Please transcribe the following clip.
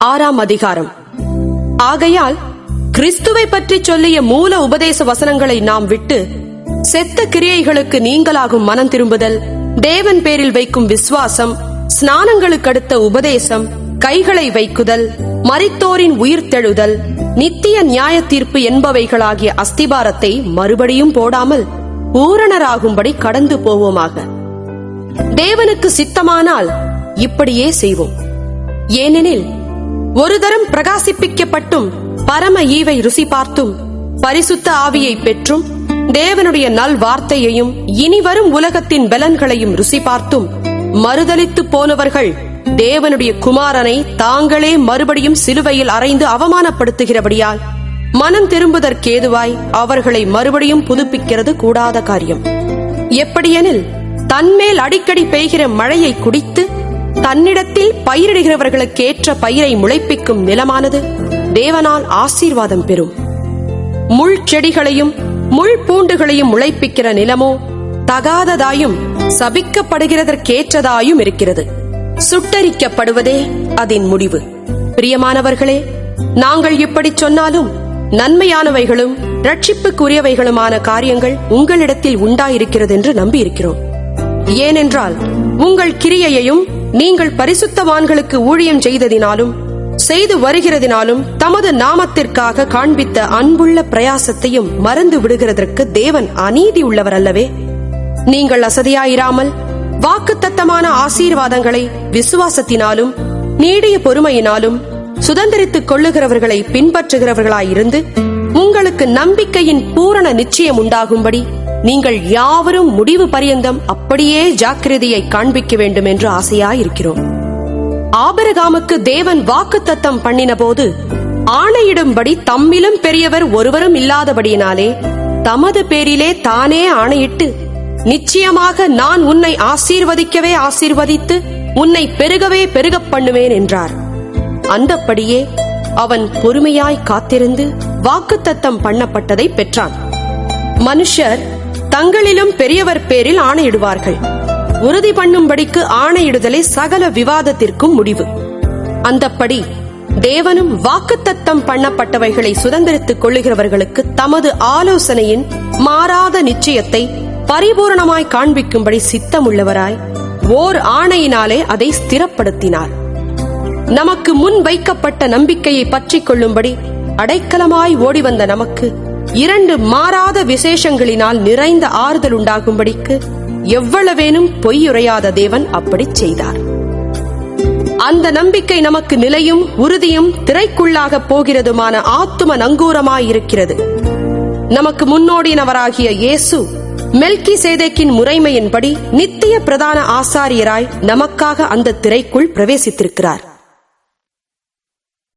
6ஆம் அதிகாரம். ஆகையால் கிறிஸ்துவை பற்றி சொல்லிய மூல உபதேச வசனங்களை நாம் விட்டு செத்த கிரியைகளுக்கு நீங்களாகும் மனம் திரும்புதல், தேவன் பேரில் வைக்கும் விசுவாசம், ஸ்நானங்களுக்கடுத்த உபதேசம், கைகளை வைக்குதல், மரித்தோரின் உயிர்த்தெழுதல், நித்திய நியாய தீர்ப்பு என்பவைகளாகிய அஸ்திபாரத்தை மறுபடியும் போடாமல் பூரணராகும்படி கடந்து போவோமாக. தேவனுக்கு சித்தமானால் இப்படியே செய்வோம். ஏனெனில் ஒரு தரம் பிரகாசிப்பிக்கப்பட்டும் பரம ஈவை ருசி பார்த்தும் பரிசுத்த ஆவியை பெற்றும் தேவனுடைய நல் வார்த்தையையும் இனிவரும் உலகத்தின் பலன்களையும் ருசி பார்த்தும் மறுதலித்து போனவர்கள் தேவனுடைய குமாரனை தாங்களே மறுபடியும் சிலுவையில் அறைந்து அவமானப்படுத்துகிறபடியால் மனம் திரும்புதற்கேதுவாய் அவர்களை மறுபடியும் புதுப்பிக்கிறது கூடாத காரியம். எப்படியெனில் தன்மேல் அடிக்கடி பெய்கிற மழையை குடித்து தன்னிடத்தில் பயிரிடுகிறவர்களுக்கு ஏற்ற பயிரை முளைப்பிக்கும் நிலமானது தேவனால் ஆசீர்வாதம் பெறும். முள் செடிகளையும் முள் பூண்டுகளையும் முளைப்பிக்கிற நிலமோ தகாததாயும் சபிக்கப்படுகிறதற்கேற்றதாயும் இருக்கிறது. சுட்டரிக்கப்படுவதே அதன் முடிவு. பிரியமானவர்களே, நாங்கள் இப்படி சொன்னாலும் நன்மையானவைகளும் ரட்சிப்புக்குரியவைகளுமான காரியங்கள் உங்களிடத்தில் உண்டாயிருக்கிறது என்று நம்பியிருக்கிறோம். ஏனென்றால் உங்கள் கிரியையையும் நீங்கள் பரிசுத்தவான்களுக்கு ஊழியம் செய்ததினாலும் செய்து வருகிறதினாலும் தமது நாமத்திற்காக காண்பித்த அன்புள்ள பிரயாசத்தையும் மறந்து விடுகிறதற்கு தேவன் அநீதி உள்ளவர் அல்லவே. நீங்கள் அசதியாயிராமல் வாக்குத்தத்தமான ஆசீர்வாதங்களை விசுவாசத்தினாலும் நீடிய பொறுமையினாலும் சுதந்திரித்துக் கொள்ளுகிறவர்களை பின்பற்றுகிறவர்களாயிருந்து உங்களுக்கு நம்பிக்கையின் பூரண நிச்சயம் உண்டாகும்படி நீங்கள் யாவரும் முடிவு பரியந்தம் அப்படியே ஜாக்கிரதையை காண்பிக்க வேண்டும் என்று ஆசையாயிருக்கிறோம். ஆபிரகாமுக்கு தேவன் வாக்குத்தத்தம் பண்ணின போது ஆணையிடும்படி தம்மிலும் பெரியவர் ஒருவரும் இல்லாதபடியினாலே தமது பேரிலே தானே ஆணையிட்டு, நிச்சயமாக நான் உன்னை ஆசீர்வதிக்கவே ஆசீர்வதித்து உன்னை பெருகவே பெருகப் பண்ணுவேன் என்றார். அந்தப்படியே அவன் பொறுமையாய் காத்திருந்து வாக்குத்தத்தம் பண்ணப்பட்டதை பெற்றான். மனுஷர் தங்களிலும் பெரியவர் பேரில் ஆணையிடுவார்கள். உறுதி பண்ணும்படிக்கு ஆணையிடுதலை சகல விவாதத்திற்கும் முடிவு. அந்தப்படி தேவனும் வாக்குத்தத்தம் பண்ணப்பட்டவைகளை சுதந்திரித்துக் கொள்ளுகிறவர்களுக்கு தமது ஆலோசனையின் மாறாத நிச்சயத்தை பரிபூரணமாய் காண்பிக்கும்படி சித்தமுள்ளவராய் ஓர் ஆணையினாலே அதை ஸ்திரப்படுத்தினார். நமக்கு முன் வைக்கப்பட்ட நம்பிக்கையை பற்றிக் கொள்ளும்படி அடைக்கலமாய் ஓடி வந்த நமக்கு 2 மாறாத விசேஷங்களினால் நிறைந்த ஆறுதல் உண்டாகும்படிக்கு எவ்வளவேனும் பொய்யுரையாத தேவன் அப்படி செய்தார். அந்த நம்பிக்கை நமக்கு நிலையும் உறுதியும் திரைக்குள்ளாக போகிறதுமான ஆத்தும நங்கூரமாயிருக்கிறது. நமக்கு முன்னோடினவராகிய இயேசு மெல்கிசேதேக்கின் முறைமையின்படி நித்திய பிரதான ஆசாரியராய் நமக்காக அந்த திரைக்குள் பிரவேசித்திருக்கிறார்.